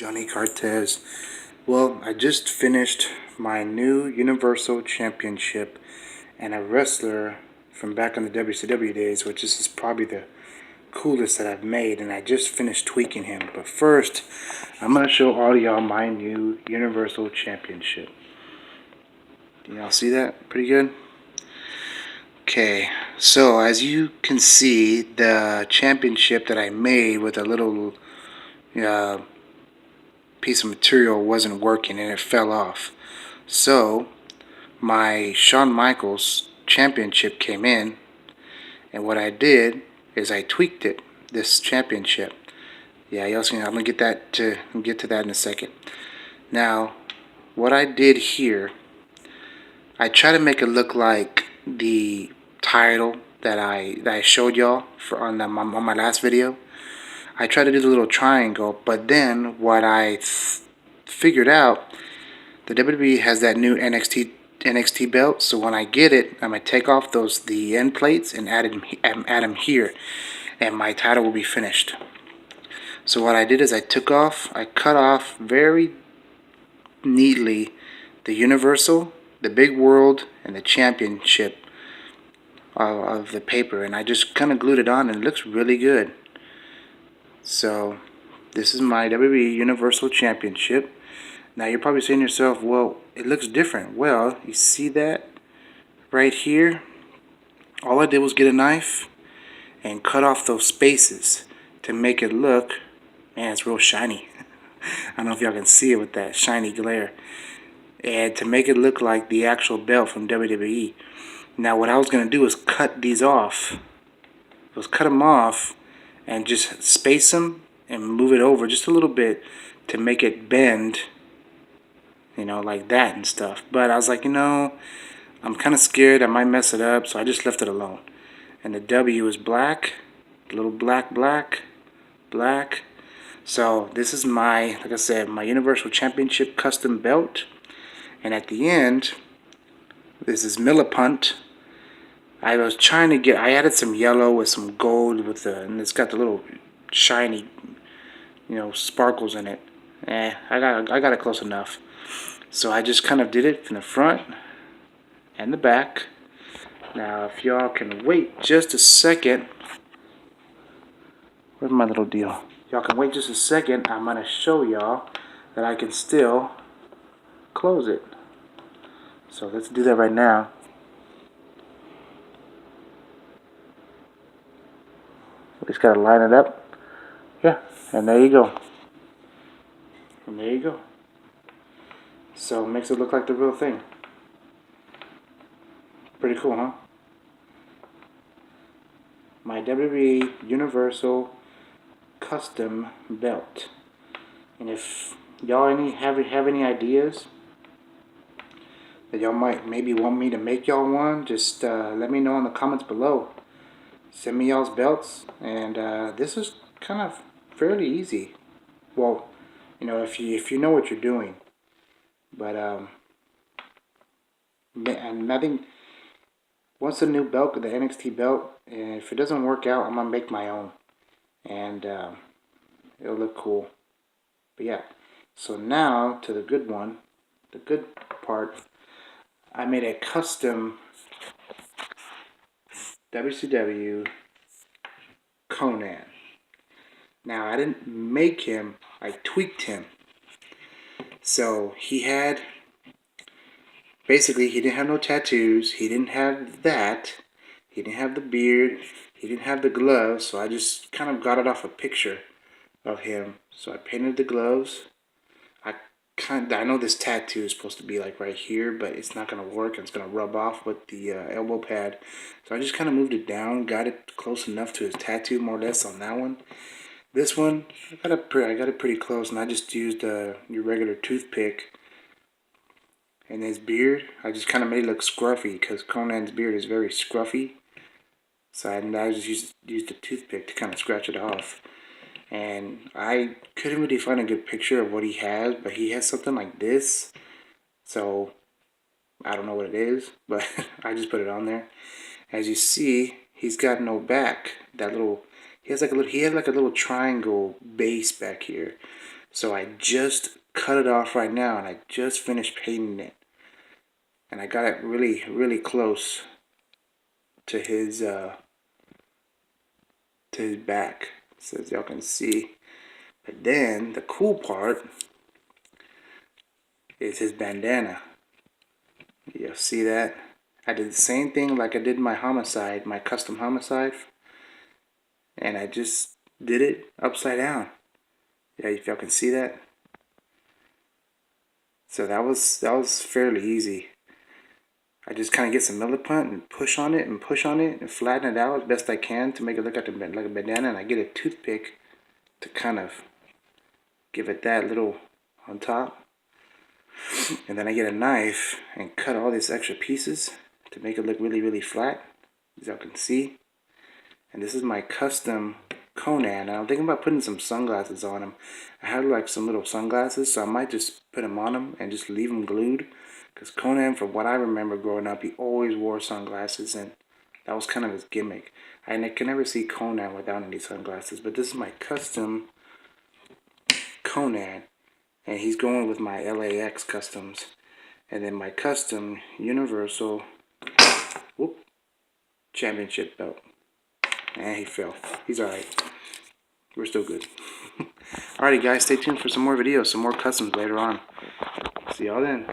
Johnny Cartez. Well, I just finished my new Universal Championship and a wrestler from back in the WCW days, which is probably the coolest that I've made, and I just finished tweaking him. But first, I'm going to show all of y'all my new Universal Championship. Do y'all see that? Pretty good? Okay, so as you can see, the championship that I made with a little uh, piece of material wasn't working and it fell off. So my Shawn Michaels championship came in, and what I did is I tweaked it. This championship. Yeah, y'all see, I'm gonna get to that in a second. Now, what I did here, I try to make it look like the title that I showed y'all on my last video. I tried to do the little triangle, but then what I figured out, the WWE has that new NXT belt, so when I get it, I'm gonna take off the end plates and add them here, and my title will be finished. So what I did is I cut off very neatly the Universal, the Big World, and the Championship of the paper, and I just kind of glued it on, and it looks really good. So this is my WWE Universal Championship. Now you're probably saying to yourself, well, it looks different. Well, you see that right here? All I did was get a knife and cut off those spaces to make it look, man, it's real shiny. I don't know if y'all can see it with that shiny glare. And to make it look like the actual belt from WWE. Now what I was going to do is cut these off. Cut them off and just space them and move it over just a little bit to make it bend, like that and stuff. But I was like, I'm kind of scared I might mess it up, so I just left it alone. And the W is black, a little black, black, black. So this is like I said, my Universal Championship custom belt. And at the end, this is Millipunt. I added some yellow with some gold and it's got the little shiny, sparkles in it. I got it close enough. So I just kind of did it from the front and the back. Now, if y'all can wait just a second, where's my little deal? Y'all can wait just a second. I'm gonna show y'all that I can still close it. So let's do that right now. We just gotta line it up. Yeah, and there you go. And there you go. So it makes it look like the real thing. Pretty cool, huh? My WWE Universal Custom Belt. And if y'all have any ideas that y'all might maybe want me to make y'all one, just let me know in the comments below. Send me y'all's belts, and this is kind of fairly easy. Well, if you know what you're doing. But and I think once the new belt, the NXT belt, and if it doesn't work out, I'm gonna make my own, and it'll look cool. But yeah, so now to the good one, the good part. I made a custom WCW Conan. Now I didn't make him, I tweaked him. So basically he didn't have no tattoos, he didn't have that, he didn't have the beard, he didn't have the gloves, so I just kind of got it off a picture of him. So I painted the gloves. I know this tattoo is supposed to be like right here, but it's not going to work. It's going to rub off with the elbow pad. So I just kind of moved it down, got it close enough to his tattoo, more or less, on that one. This one, I got it pretty close, and I just used your regular toothpick. And his beard, I just kind of made it look scruffy, because Conan's beard is very scruffy. So I just used a toothpick to kind of scratch it off. And I couldn't really find a good picture of what he has, but he has something like this. So I don't know what it is, but I just put it on there. As you see, he's got no back. He has like a little triangle base back here. So I just cut it off right now, and I just finished painting it. And I got it really, really close to his back, so as y'all can see. But then the cool part is his bandana. You'll see that. I did the same thing like I did my homicide, my custom homicide, and I just did it upside down. Yeah, if y'all can see that. So that was fairly easy. I just kind of get some Milliput and push on it and push on it and flatten it out as best I can to make it look like a bandana, and I get a toothpick to kind of give it that little on top. And then I get a knife and cut all these extra pieces to make it look really, really flat, as y'all can see. And this is my custom Conan. And I'm thinking about putting some sunglasses on him. I have like some little sunglasses, so I might just put them on him and just leave them glued. Because Conan, from what I remember growing up, he always wore sunglasses, and that was kind of his gimmick. And I can never see Conan without any sunglasses. But this is my custom Conan, and he's going with my LAX customs. And then my custom Universal Championship belt. And he fell. He's alright. We're still good. Alrighty guys, stay tuned for some more videos, some more customs later on. See y'all then.